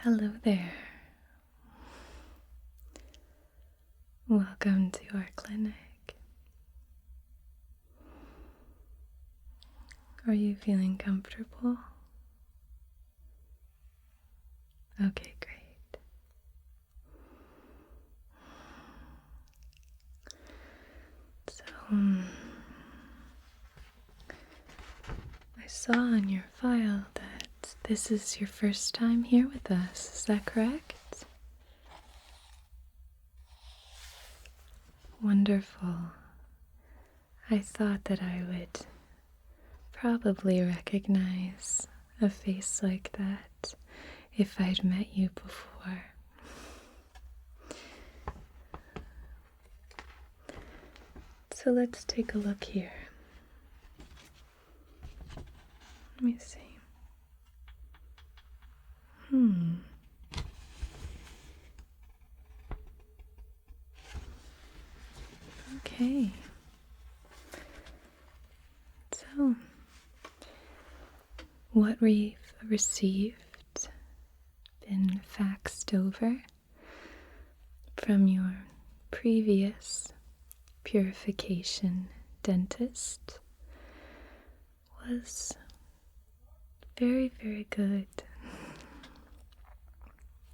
Hello there. Welcome to our clinic. Are you feeling comfortable? Okay, great. So, I saw on your file that this is your first time here with us. Is that correct? Wonderful. I thought that I would probably recognize a face like that if I'd met you before. So let's take a look here. Let me see. Okay. So, what we've received, been faxed over from your previous purification dentist was very, very good.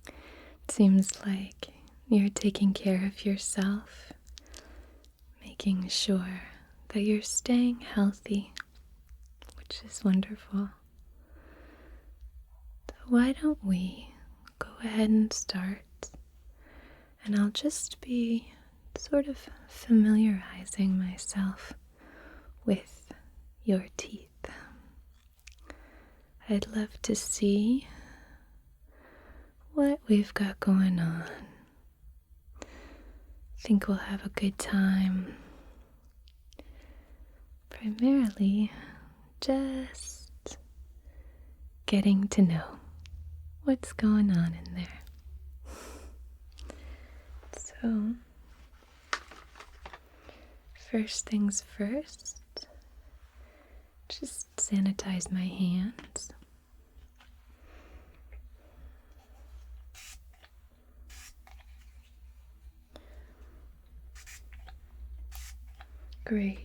It seems like you're taking care of yourself, making sure that you're staying healthy, which is wonderful. So why don't we go ahead and start, and I'll just be sort of familiarizing myself with your teeth. I'd love to see what we've got going on. Think we'll have a good time. Primarily, just getting to know what's going on in there. So, first things first, just sanitize my hands. Great.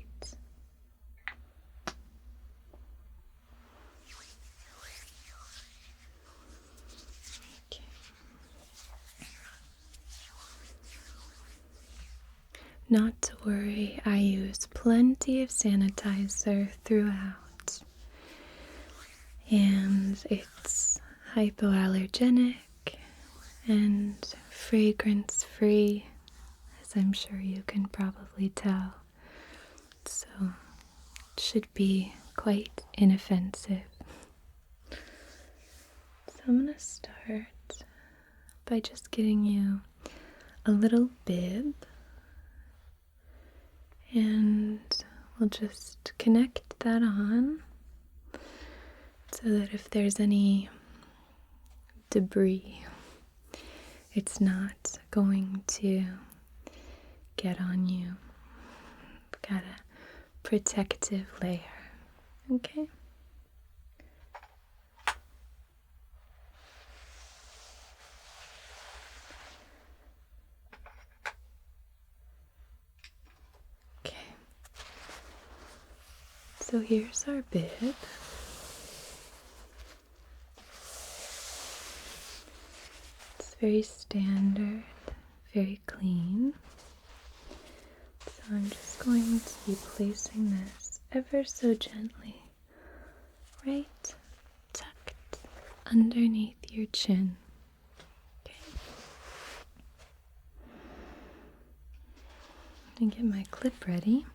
Okay. Not to worry, I use plenty of sanitizer throughout, and it's hypoallergenic and fragrance-free, as I'm sure you can probably tell. So it should be quite inoffensive. So I'm going to start by just getting you a little bib, and we'll just connect that on so that if there's any debris, it's not going to get on you. We've got a protective layer, okay? Okay. So here's our bib. It's very standard, very clean. So I'm just going to be placing this ever so gently, right tucked underneath your chin. Okay. Let me get my clip ready.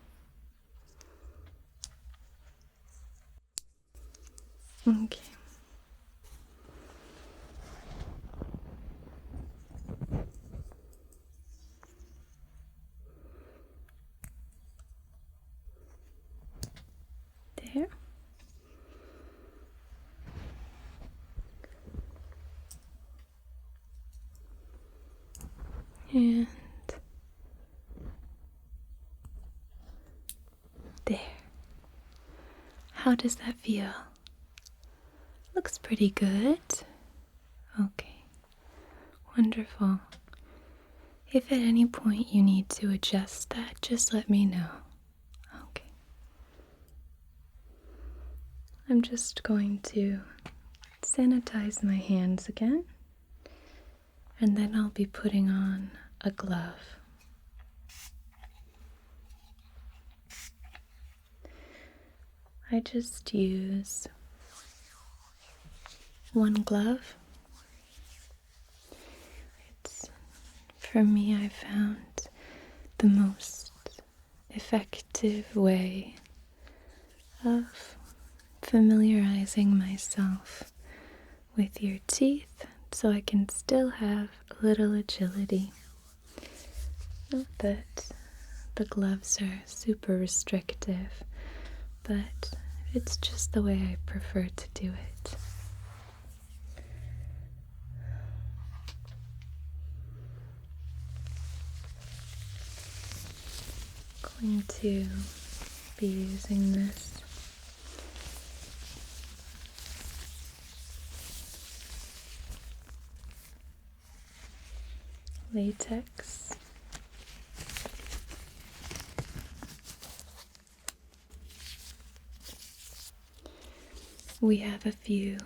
Okay. There. And there. How does that feel? Looks pretty good. Okay, Wonderful. If at any point you need to adjust that, just let me know. Okay. I'm just going to sanitize my hands again, and then I'll be putting on a glove. I just use one glove. For me, I found the most effective way of familiarizing myself with your teeth so I can still have a little agility. Not that the gloves are super restrictive, but it's just the way I prefer to do it. Going to be using this latex. We have a few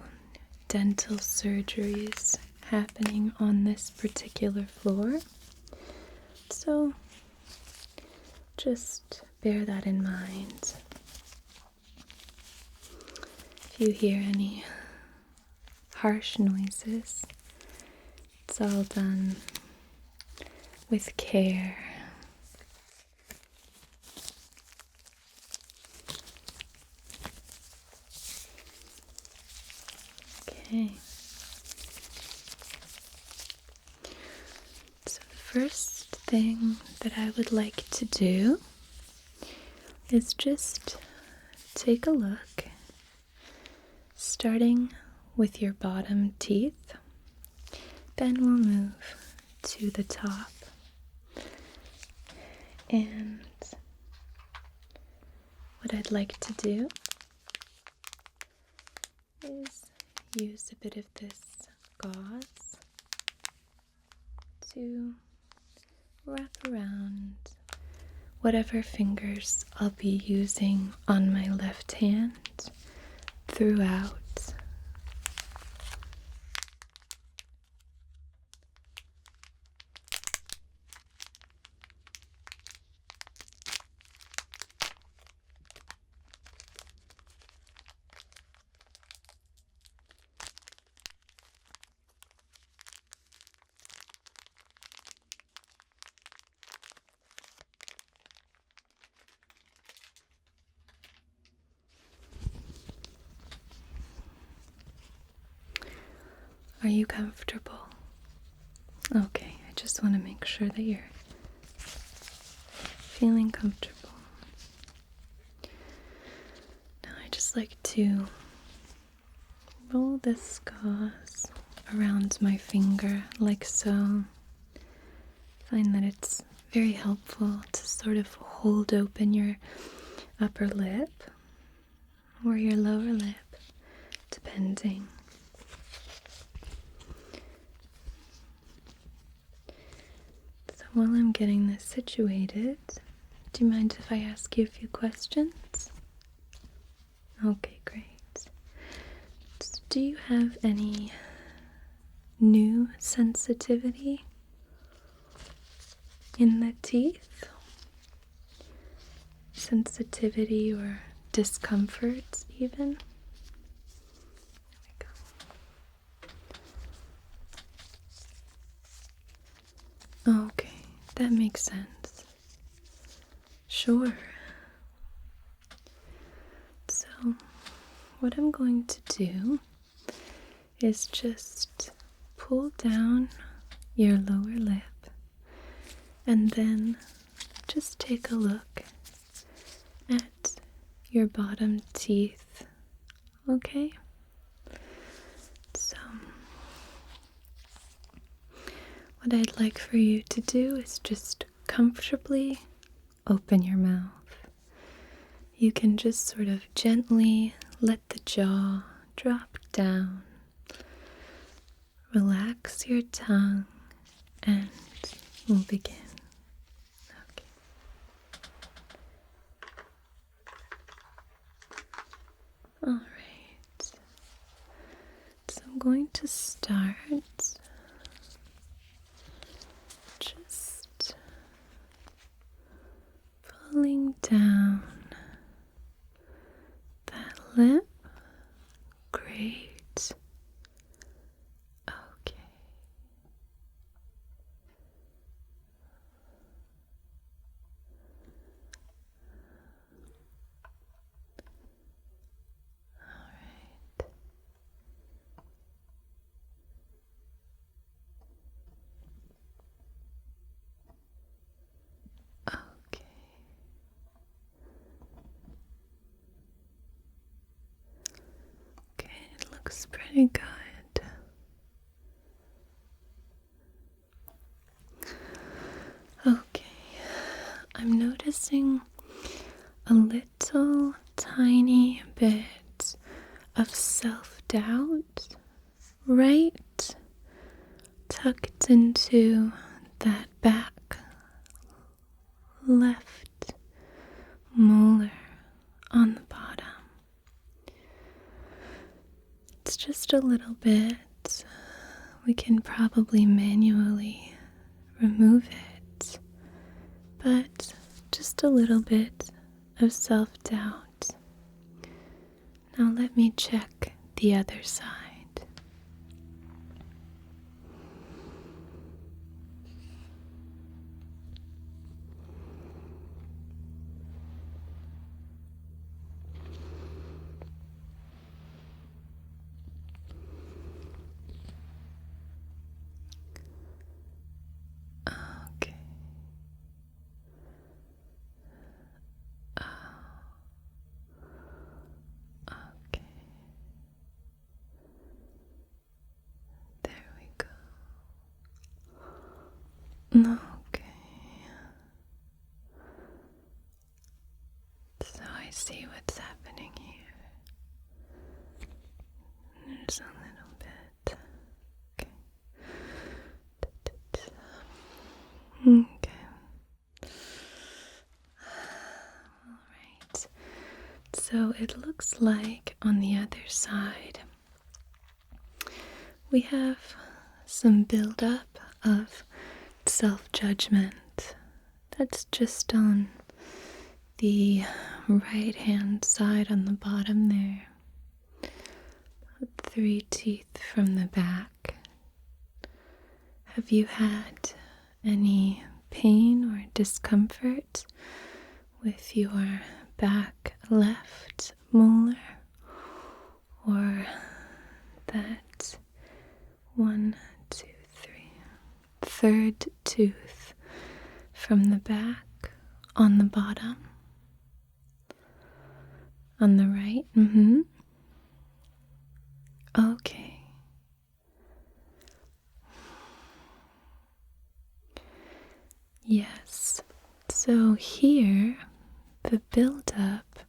dental surgeries happening on this particular floor, so just bear that in mind. If you hear any harsh noises, it's all done with care. Okay. So the first thing that I would like to do is just take a look, starting with your bottom teeth. Then we'll move to the top. And what I'd like to do is use a bit of this gauze to wrap around whatever fingers I'll be using on my left hand throughout. Are you comfortable? Okay, I just want to make sure that you're feeling comfortable. Now I just like to roll this gauze around my finger like so. Find that it's very helpful to sort of hold open your upper lip or your lower lip, depending. So while I'm getting this situated, do you mind if I ask you a few questions? Okay, great. So do you have any new sensitivity in the teeth? Sensitivity or discomfort even? There we go. Okay, that makes sense. Sure. So, what I'm going to do is just pull down your lower lip and then just take a look at your bottom teeth, okay? So, what I'd like for you to do is just comfortably open your mouth. You can just sort of gently let the jaw drop down. Relax your tongue and we'll begin. Okay. All right. So I'm going to start just pulling down that lip. Great. Okay. All right. Okay. Okay, it looks pretty good. Okay, I'm noticing a little tiny bit of self-doubt right tucked into that back left molar on the bottom. It's just a little bit. We can probably manually remove it, but just a little bit of self-doubt. Now let me check the other side. Okay. Okay. There we go. Okay. So I see what's happening here. There's a little bit. Okay. Okay. All right. So it looks like on the other side we have some buildup of self-judgment. That's just on the right hand side on the bottom there. About 3 teeth from the back. Have you had any pain or discomfort with your back left molar or that 1, 2, 3, third tooth from the back on the bottom? On the right? Okay. Yes. So here, the buildup,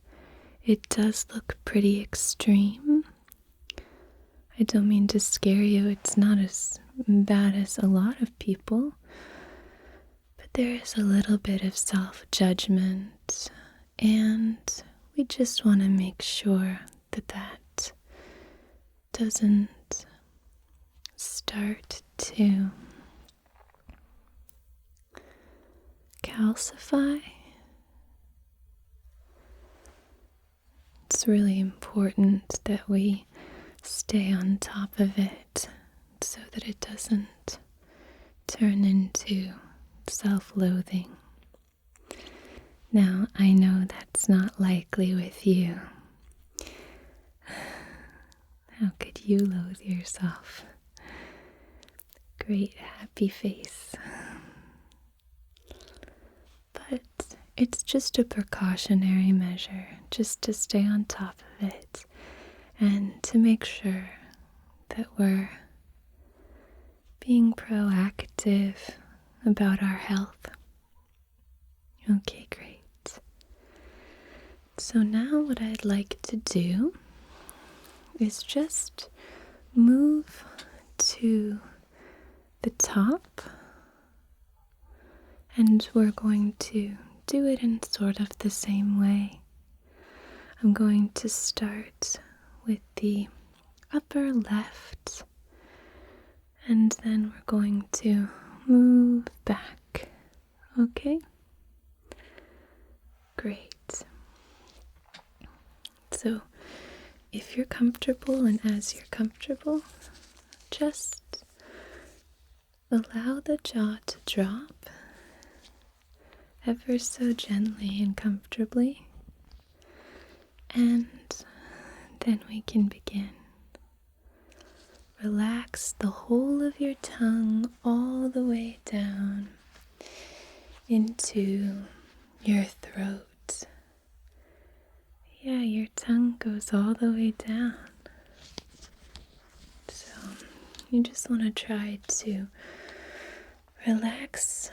it does look pretty extreme. I don't mean to scare you. It's not as bad as a lot of people. But there is a little bit of self-judgment. And we just want to make sure that that doesn't start to calcify. It's really important that we stay on top of it so that it doesn't turn into self-loathing. Now, I know that's not likely with you. How could you loathe yourself? Great happy face. But it's just a precautionary measure, just to stay on top of it and to make sure that we're being proactive about our health. Okay, great. So now what I'd like to do is just move to the top And we're going to do it in sort of the same way. I'm going to start with the upper left, and then we're going to move back. Okay? Great. So, if you're comfortable and as you're comfortable, just allow the jaw to drop ever so gently and comfortably, and then we can begin. Relax the whole of your tongue all the way down into your throat. Yeah, your tongue goes all the way down. So you just want to try to relax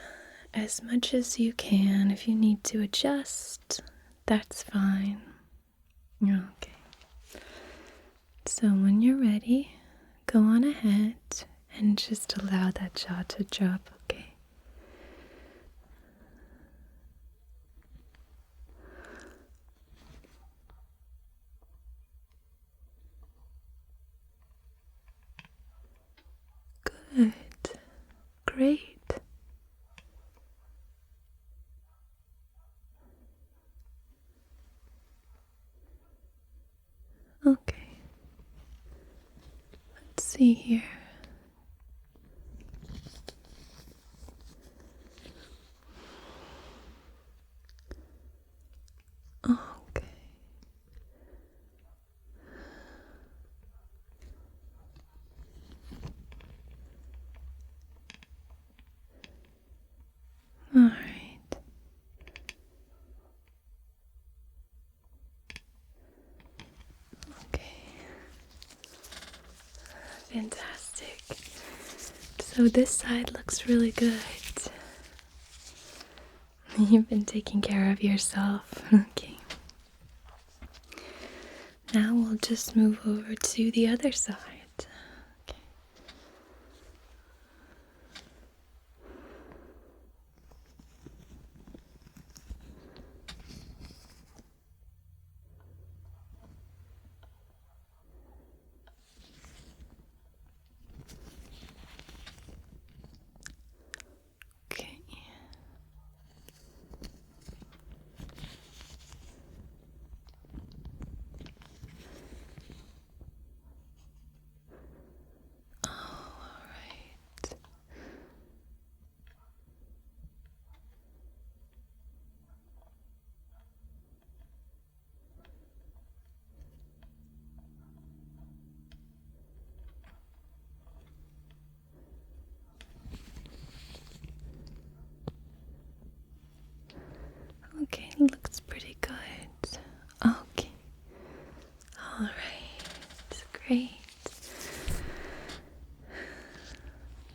as much as you can. If you need to adjust, that's fine. Okay. So when you're ready, go on ahead and just allow that jaw to drop, okay? Good. Great. Okay. Let's see here. Okay. All right. Okay. Fantastic. So this side looks really good. You've been taking care of yourself. Okay. Now we'll just move over to the other side. Okay. Okay. Oh, all right. Okay, looks pretty good. Okay. All right. Great.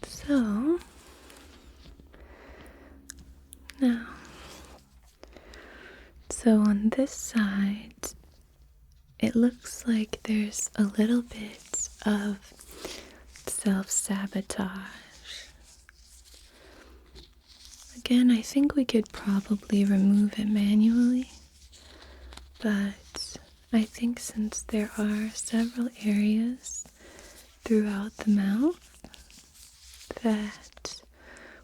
So, now, on this side, it looks like there's a little bit of self-sabotage. Again, I think we could probably remove it manually, but I think since there are several areas throughout the mouth that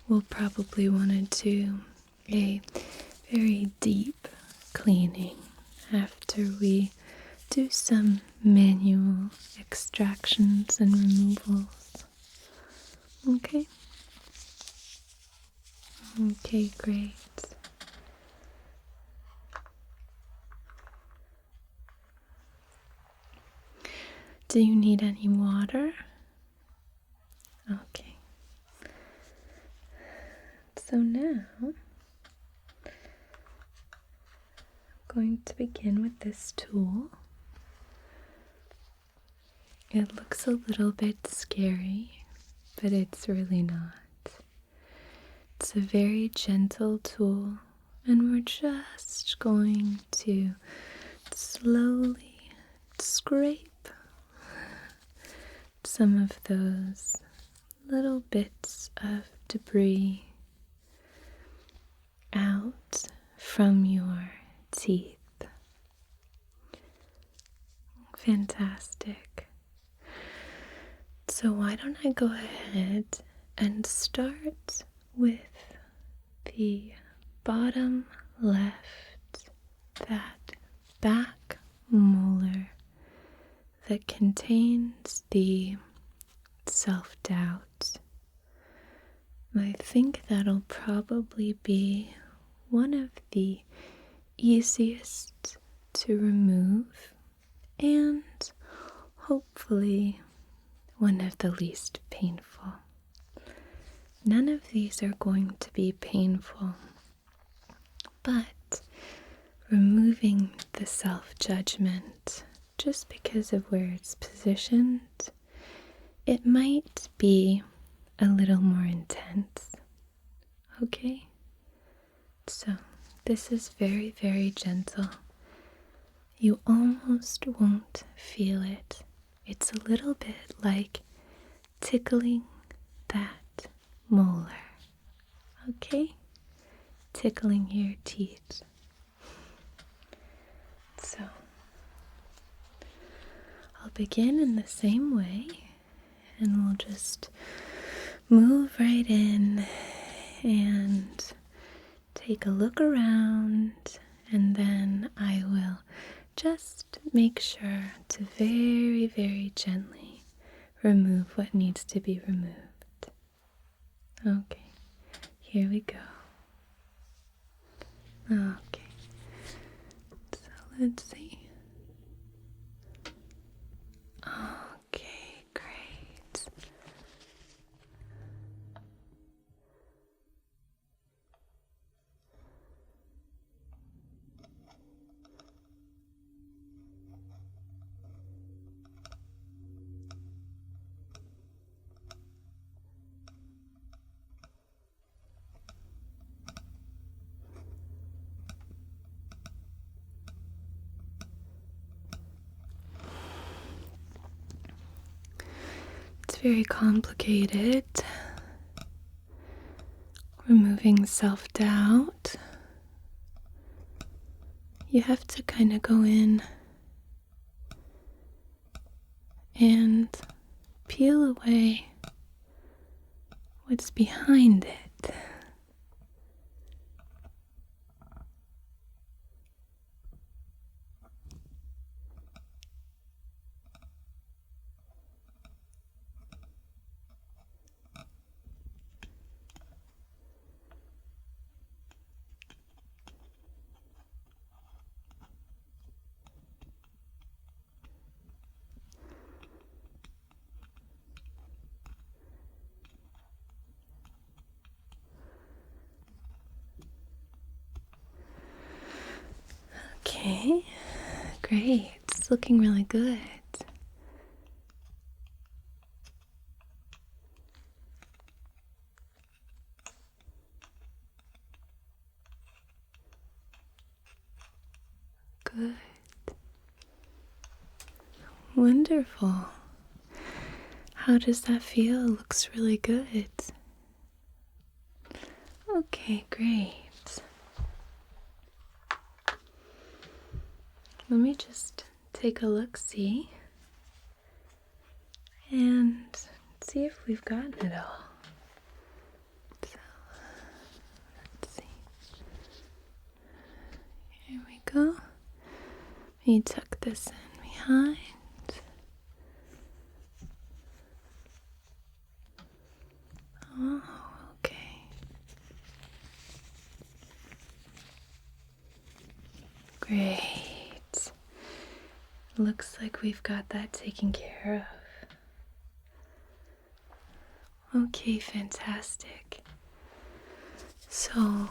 we'll probably want to do a very deep cleaning after we do some manual extractions and removals. Okay? Okay, great. Do you need any water? Okay. So now, I'm going to begin with this tool. It looks a little bit scary, but it's really not. It's a very gentle tool, and we're just going to slowly scrape some of those little bits of debris out from your teeth. Fantastic. So why don't I go ahead and start with the bottom left, that back molar that contains the self-doubt. I think that'll probably be one of the easiest to remove and hopefully one of the least painful. None of these are going to be painful, but removing the self-judgment, just because of where it's positioned, it might be a little more intense. Okay? So, this is very, very gentle. You almost won't feel it. It's a little bit like tickling that molar. Okay? Tickling your teeth. So, I'll begin in the same way, and we'll just move right in and take a look around, and then I will just make sure to very, very gently remove what needs to be removed. Okay, here we go. Okay, so let's see. Okay, great. It's very complicated. Removing self-doubt. You have to kind of go in and peel away what's behind it. Okay, great. It's looking really good. Good. Wonderful. How does that feel? Looks really good. Okay, great. Let me just take a look-see and see if we've gotten it all. So, let's see. Here we go. Let me tuck this in behind. Oh, okay. Great. Looks like we've got that taken care of. Okay, fantastic. So,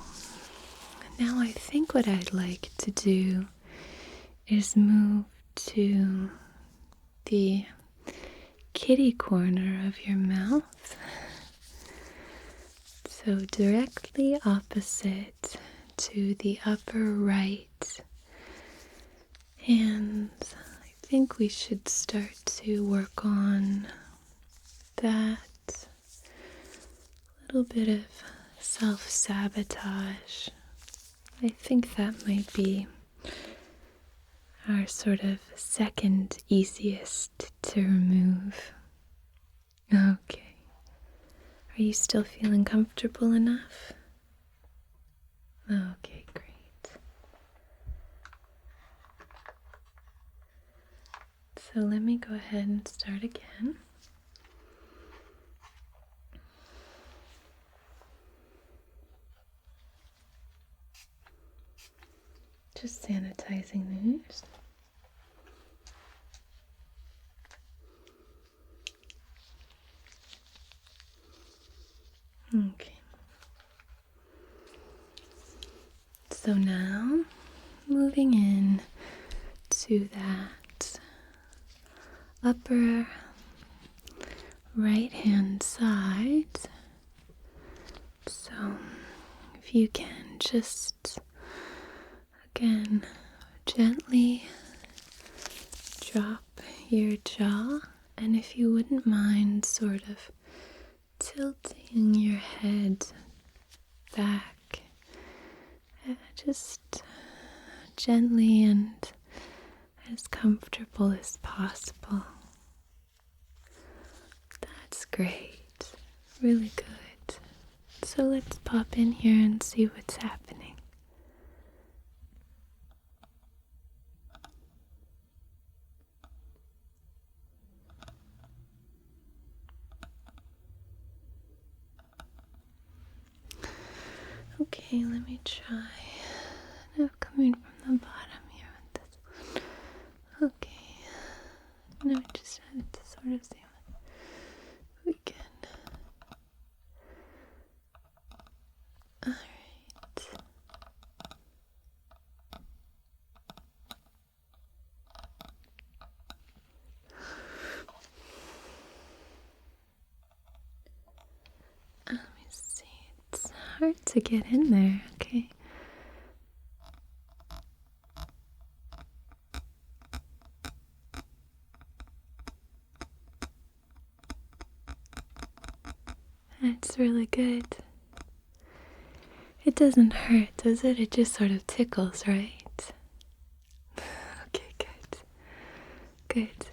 now I think what I'd like to do is move to the kitty corner of your mouth. So directly opposite to the upper right. And I think we should start to work on that little bit of self-sabotage I think that might be our sort of second easiest to remove. Okay. Are you still feeling comfortable enough? Okay, great. So let me go ahead and start again. Just sanitizing the ears. Okay. So now, moving in to that upper right-hand side. So if you can just, again, gently drop your jaw, and if you wouldn't mind sort of tilting your head back, just gently and as comfortable as possible. That's great. Really good. So let's pop in here and see what's happening. Okay, let me try. Now coming from the bottom here with this one. Okay. Now I just had to sort of see what we can. Alright. Let me see. It's hard to get in there, okay? That's really good. It doesn't hurt, does it? It just sort of tickles, right? Okay, good. Good.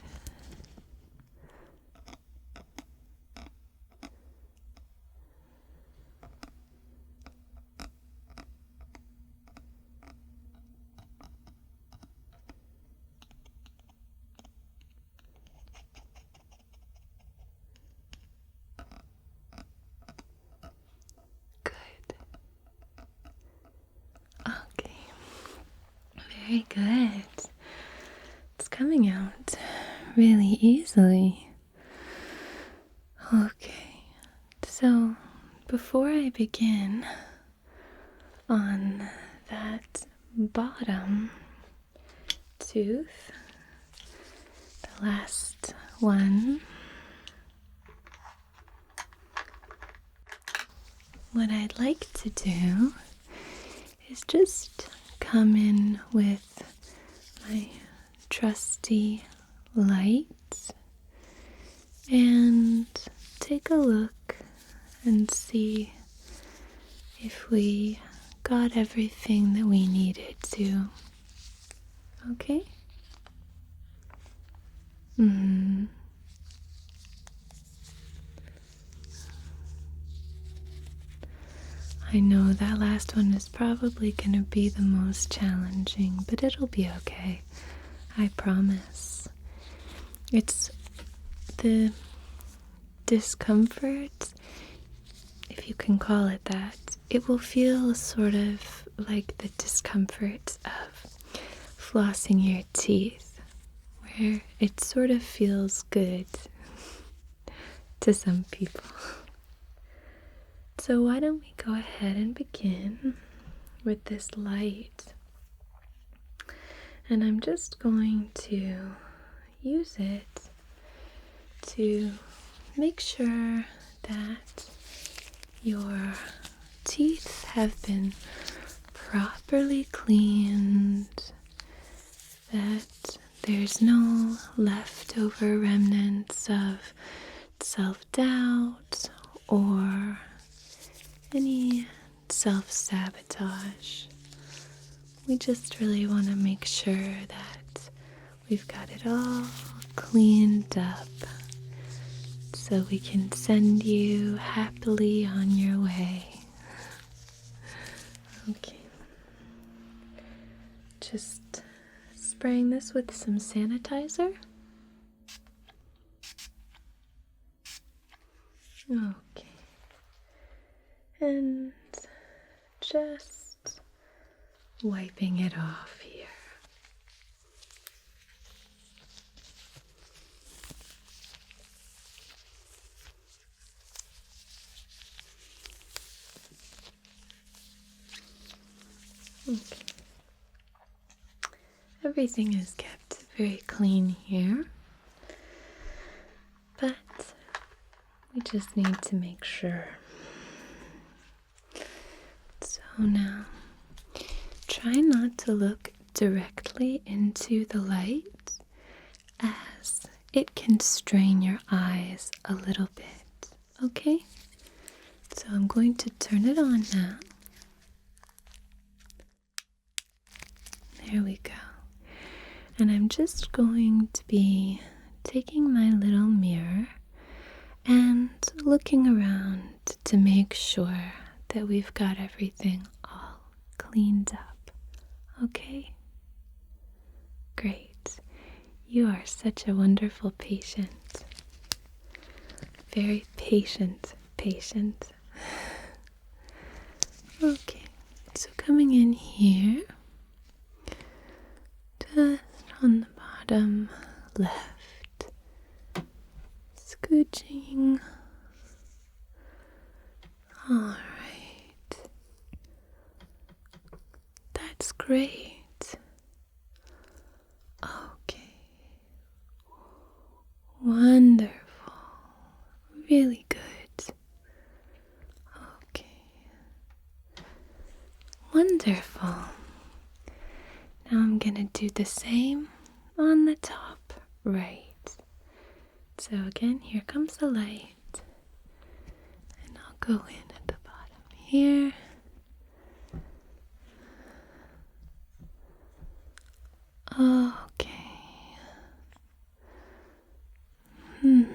Good. Okay. Very good. It's coming out really easily. Okay. So, before I begin on that bottom tooth, the last one, what I'd like to do is just come in with my trusty light and take a look and see if we got everything that we needed to. Okay? I know that last one is probably going to be the most challenging, but it'll be okay. I promise. It's the discomfort, if you can call it that. It will feel sort of like the discomfort of flossing your teeth, where it sort of feels good to some people. So why don't we go ahead and begin with this light. And I'm just going to use it to make sure that your teeth have been properly cleaned, that there's no leftover remnants of self-doubt or any self-sabotage. we just really want to make sure that we've got it all cleaned up so we can send you happily on your way. Okay. Just spraying this with some sanitizer. Okay. And just wiping it off here. Okay. Everything is kept very clean here, but we just need to make sure. So now, try not to look directly into the light, as it can strain your eyes a little bit, okay? So I'm going to turn it on now. There we go. And I'm just going to be taking my little mirror and looking around to make sure that we've got everything all cleaned up. Okay? Great. You are such a wonderful patient. Very patient. Okay, so coming in here, just on the bottom left, scooching. All right, that's great. Okay, wonderful, really good. Okay, wonderful. Now I'm gonna do the same on the top right. So again, here comes the light, and I'll go in at the bottom here. Okay. Let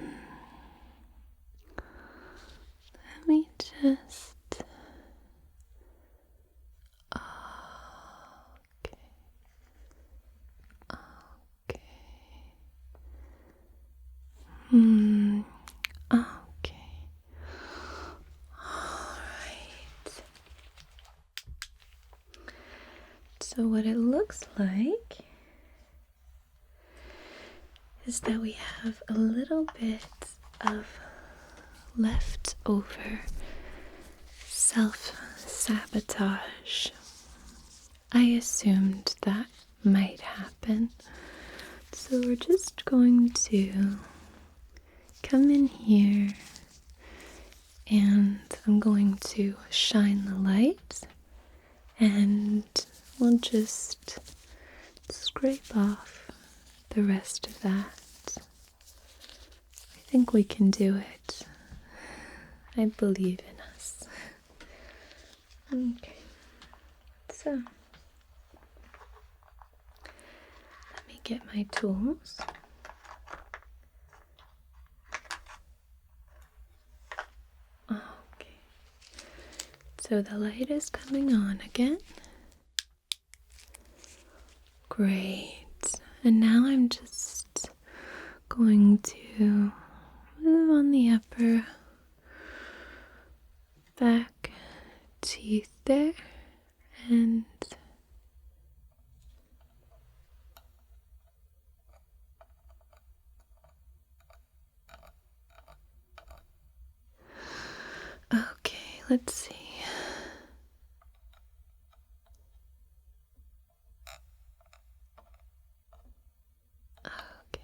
me just... Okay. Okay. Alright. So what it looks like is that we have a little bit of leftover self-sabotage. I assumed that might happen. So we're just going to come in here and I'm going to shine the light and we'll just scrape off the rest of that. I think we can do it. I believe in us. Okay, so let me get my tools. Okay, so the light is coming on again. Great. And now I'm just going to move on the upper back teeth there and okay, let's see. Okay.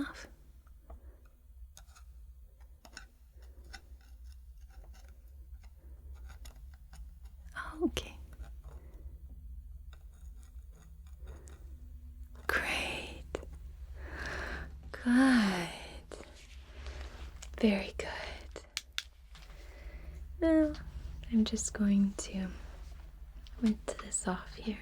off? Okay. Great. Good. Very good. Now, I'm just going to rinse this off here.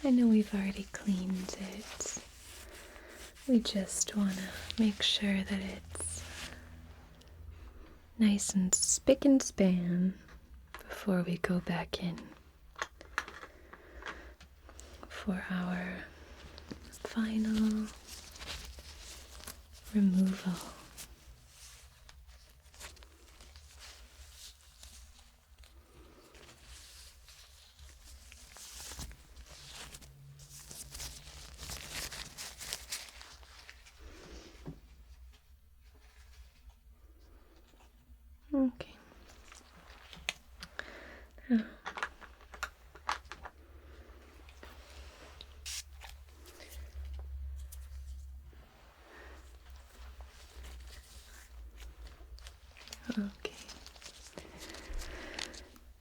I know we've already cleaned it. We just want to make sure that it's nice and spick and span before we go back in for our final removal. Okay. Now, okay.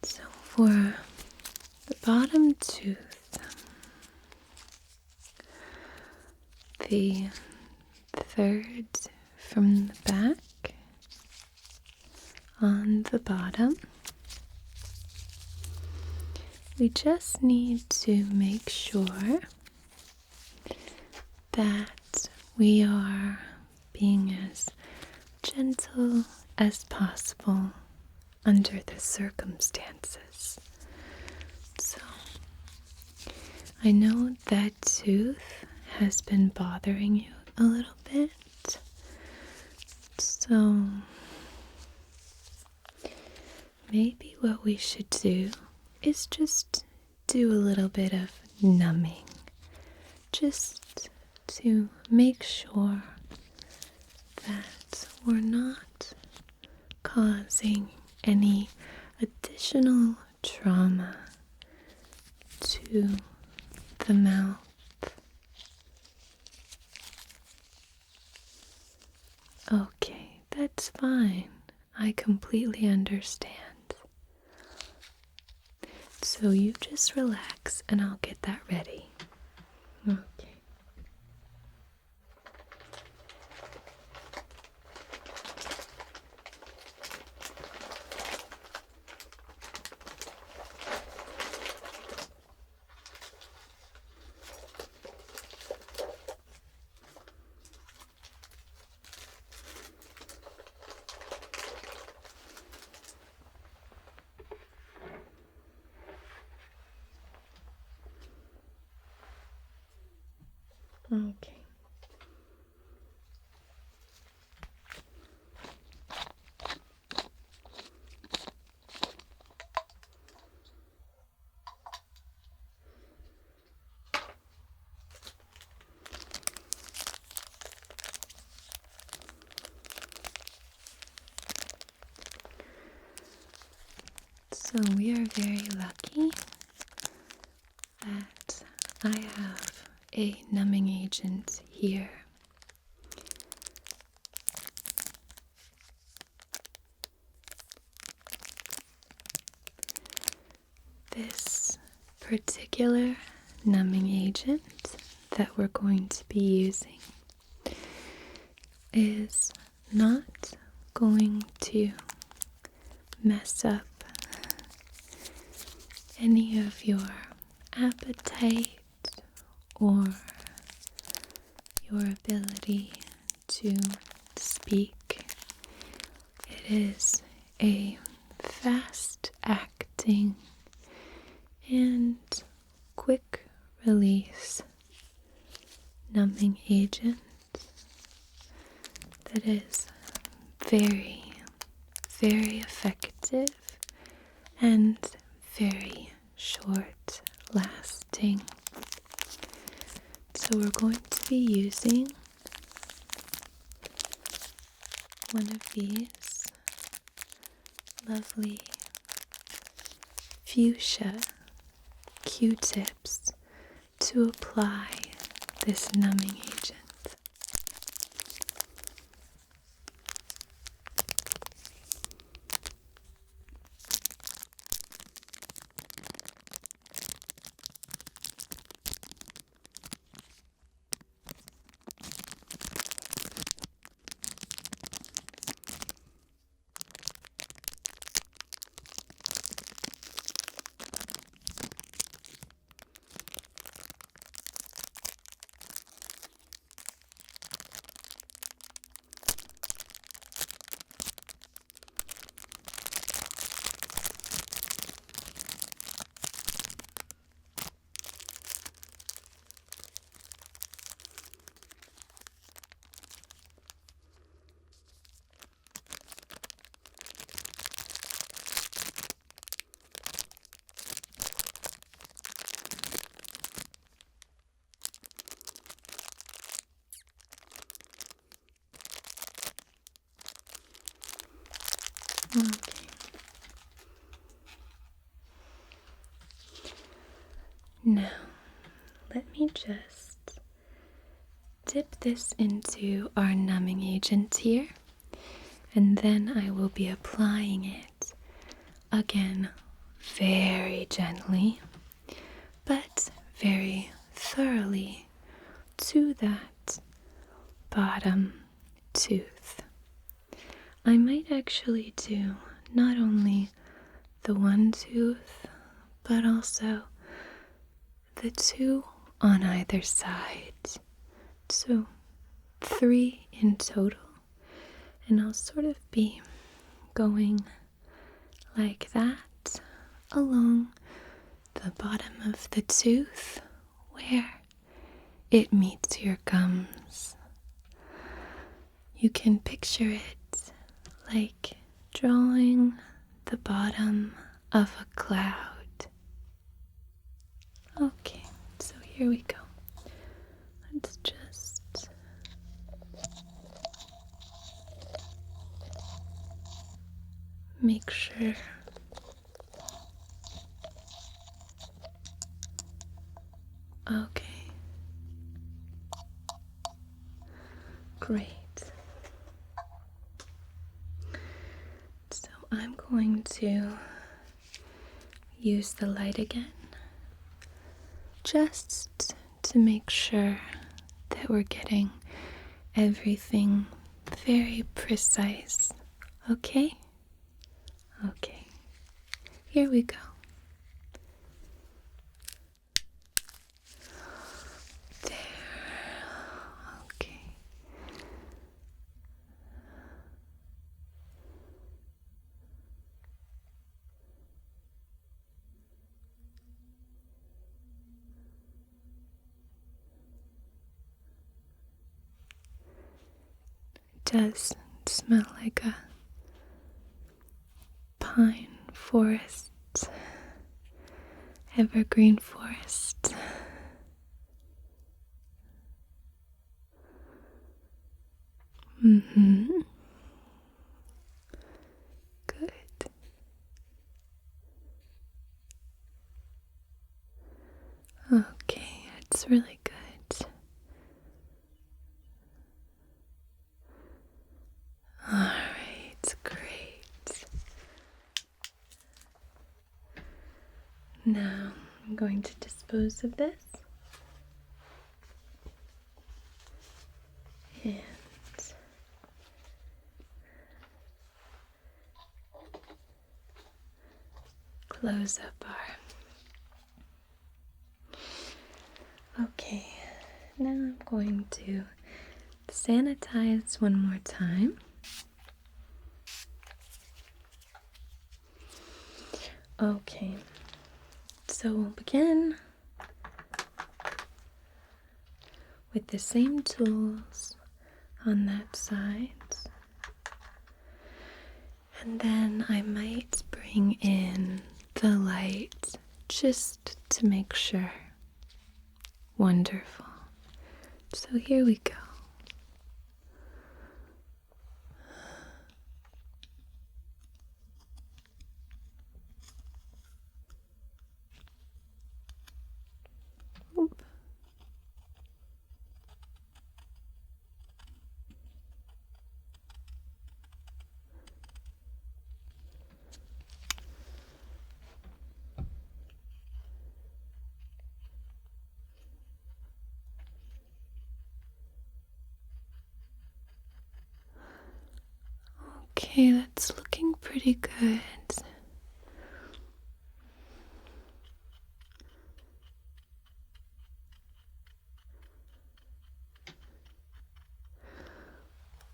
So for the bottom tooth, the third from the back on the bottom, we just need to make sure that we are being as gentle as possible under the circumstances. So, I know that tooth has been bothering you a little bit, so maybe what we should do is just do a little bit of numbing, just to make sure that we're not causing any additional trauma to the mouth. Okay, that's fine. I completely understand. So you just relax and I'll get that ready. Okay. Okay. So we are very lucky that I have a numbing agent here. This particular numbing agent that we're going to be using is not going to mess up any of your appetite or your ability to speak. It is a fast acting and quick release numbing agent that is very, very effective and very short lasting. So we're going to be using one of these lovely fuchsia Q-tips to apply this numbing agent. Okay. Now, let me just dip this into our numbing agent here, and then I will be applying it again very gently, but very thoroughly to that bottom tooth. I might actually do not only the one tooth, but also the two on either side. So 3 in total. And I'll sort of be going like that along the bottom of the tooth where it meets your gums. You can picture it like drawing the bottom of a cloud. Okay, so here we go. Let's just make sure. Okay. Great. So I'm going to use the light again, just to make sure that we're getting everything very precise. Okay? Okay. Here we go. There. Okay. Does smell like a pine forest, evergreen forest. Good. Okay, it's really good. Alright, great. Now I'm going to dispose of this. And close up our Okay, now I'm going to sanitize one more time. Okay, so we'll begin with the same tools on that side. And then I might bring in the light just to make sure. Wonderful. So here we go. Oop. Okay, that's looking pretty good.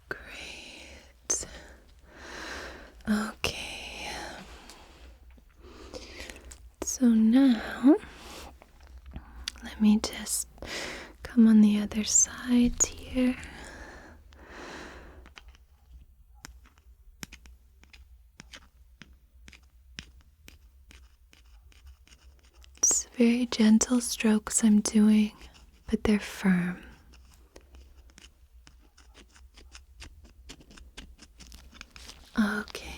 Great. Okay. So now, let me just come on the other side here. It's very gentle strokes I'm doing, but they're firm. Okay.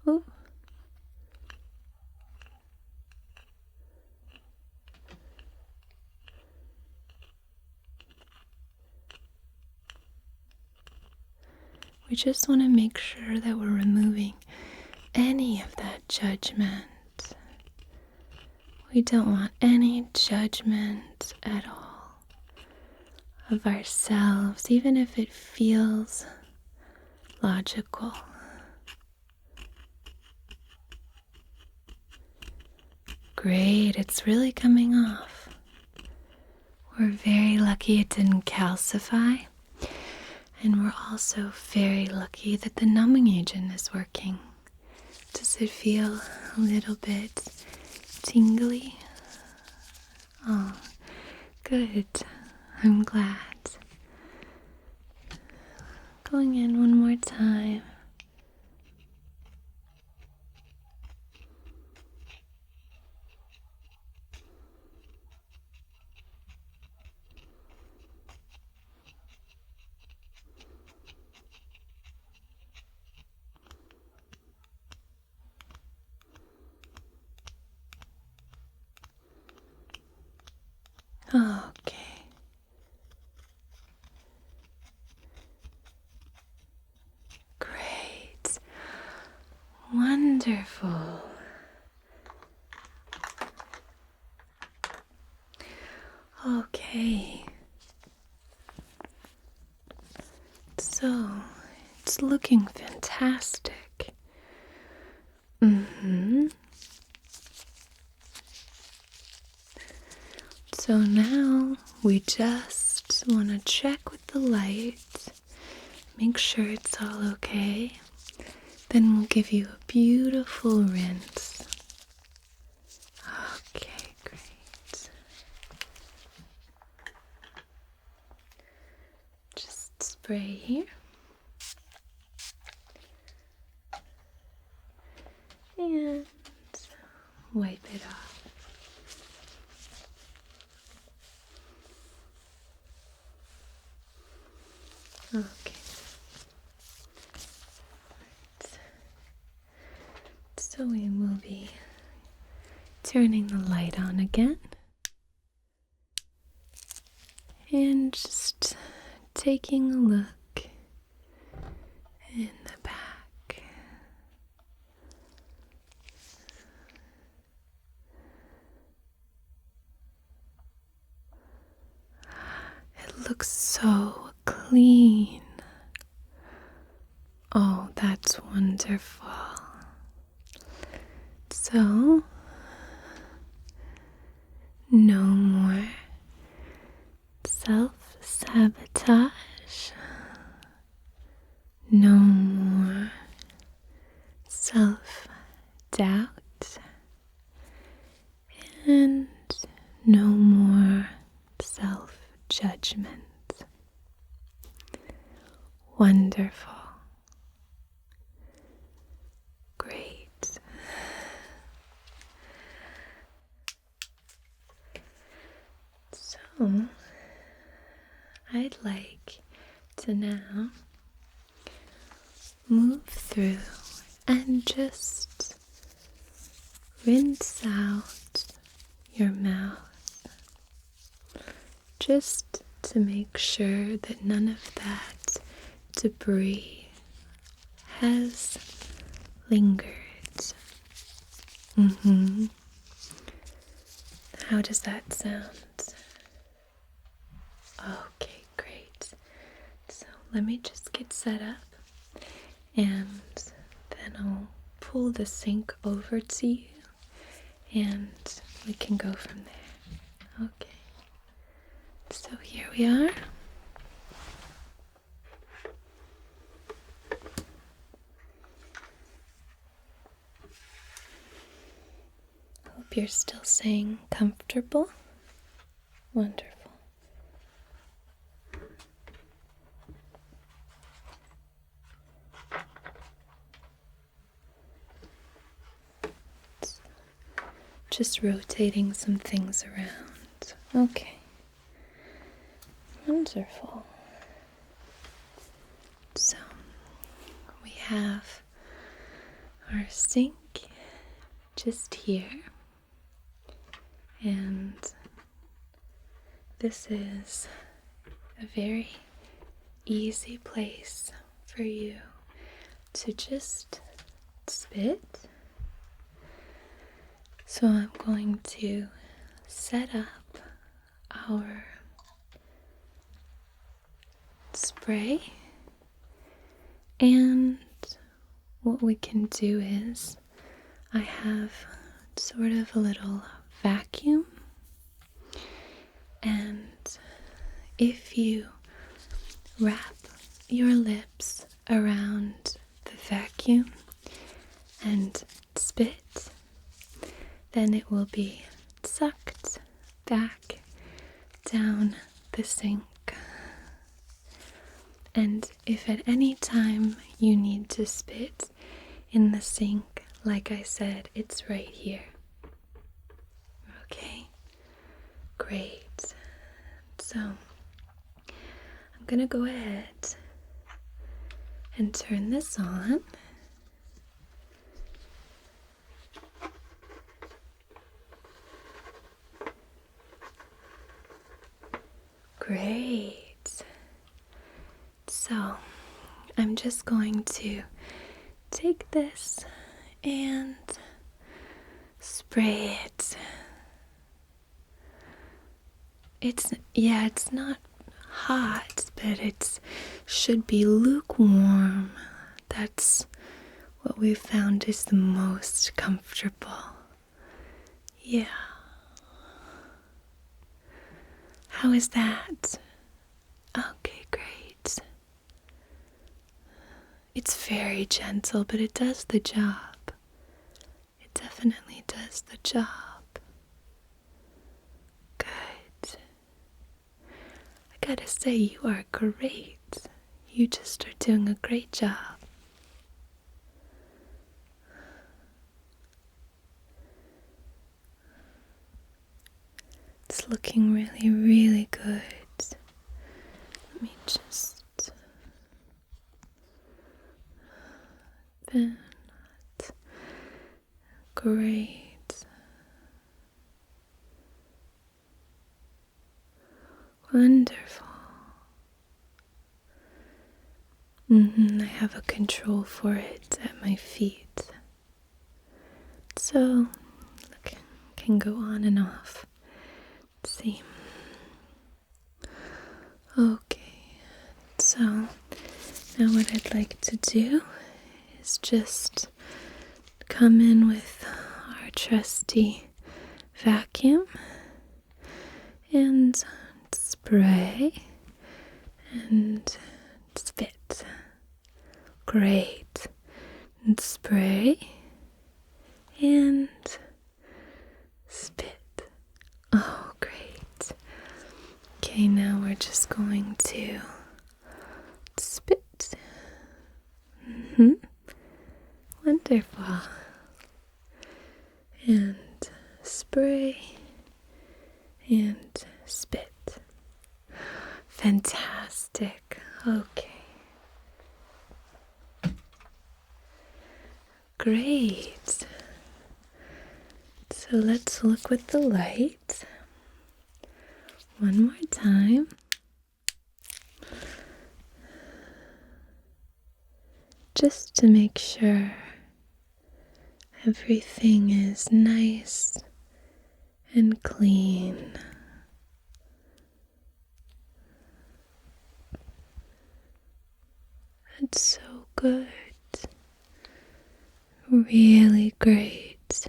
Ooh. We just want to make sure that we're removing any of that judgment. We don't want any judgment at all of ourselves, even if it feels logical. Great, it's really coming off. We're very lucky it didn't calcify. And we're also very lucky that the numbing agent is working. Does it feel a little bit tingly? Oh, good. I'm glad. Going in one more time. Okay. Great. Wonderful. Okay. So, it's looking fantastic. So now we just want to check with the light, make sure it's all okay. Then we'll give you a beautiful rinse. Okay, great. Just spray here. And wipe it off. Okay. Right. So we will be turning the light on again. And just taking a look in the back. It looks so clean. Oh, that's wonderful. So, No more self-sabotage. No more self-doubt. And no more self-judgment. Wonderful. Great. So, I'd like to now move through and just rinse out your mouth, just to make sure that none of that debris has lingered. How does that sound? Okay, great. So let me just get set up, and then I'll pull the sink over to you, and we can go from there. Okay. So here we are. Hope you're still staying comfortable. Wonderful. Just rotating some things around. Okay. Wonderful. So, we have our sink just here. And this is a very easy place for you to just spit. So I'm going to set up our spray, and what we can do is I have sort of a little vacuum, and if you wrap your lips around the vacuum and spit, then it will be sucked back down the sink. And if at any time you need to spit in the sink, like I said, it's right here. Okay, great. So I'm gonna go ahead and turn this on. Great. So I'm just going to take this and spray it. It's not hot, but it should be lukewarm. That's what we've found is the most comfortable. Yeah. How is that? Okay, great. It's very gentle, but it does the job. It definitely does the job. Good. I gotta say, you are great. You just are doing a great job. It's looking really, really good. Let me just bend that. Great. Wonderful. I have a control for it at my feet. So, look, can go on and off. Let's see. Okay, so now what I'd like to do is just come in with our trusty vacuum and spray and spit. Great. And spray and spit. Oh, great. Okay, now we're just going to spit. Wonderful. And spray and spit. Fantastic. Okay. Great. So let's look with the light one more time. Just to make sure everything is nice and clean. That's so good. Really great.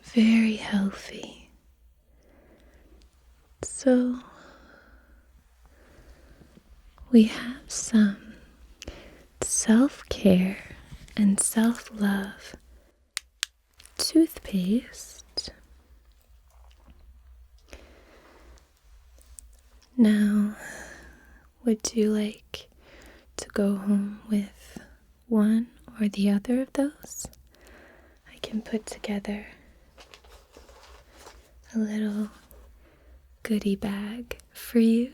Very healthy. So we have some self-care and self-love toothpaste. Now, would you like to go home with one or the other of those? I can put together a little goodie bag for you.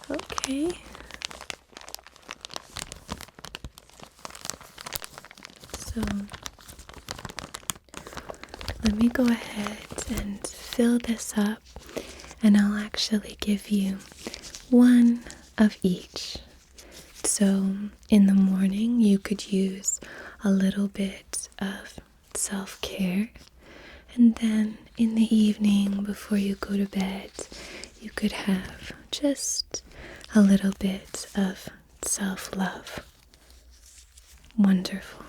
Okay. So let me go ahead and fill this up, and I'll actually give you one of each. So in the morning, you could use a little bit of self-care, and then in the evening, before you go to bed, you could have just a little bit of self-love. Wonderful.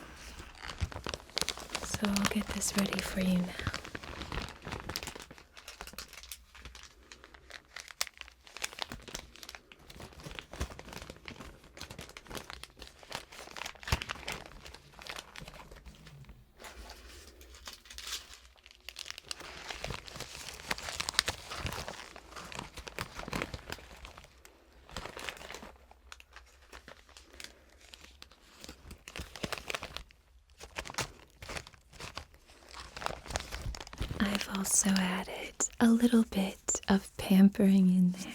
So I'll get this ready for you now. I've also added a little bit of pampering in there,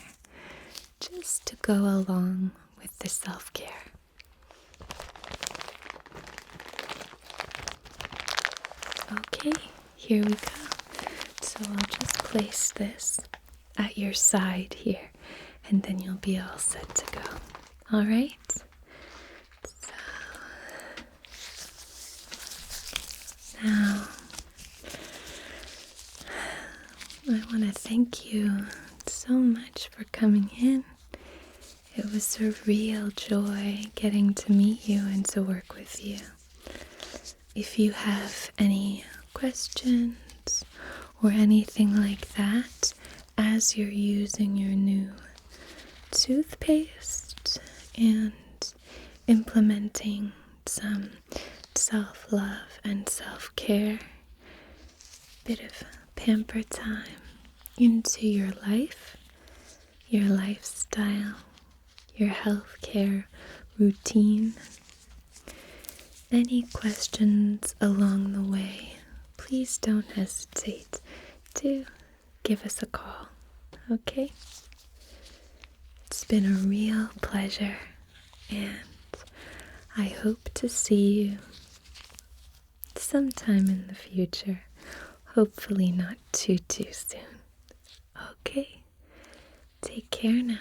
just to go along with the self-care. Okay, here we go. So I'll just place this at your side here, and then you'll be all set to go. All right? So now I want to thank you so much for coming in. It was a real joy getting to meet you and to work with you. If you have any questions or anything like that as you're using your new toothpaste and implementing some self-love and self-care, bit of pamper time into your life, your lifestyle, your healthcare routine. Any questions along the way, please don't hesitate to give us a call, okay? It's been a real pleasure, and I hope to see you sometime in the future. Hopefully not too soon. Okay, take care now.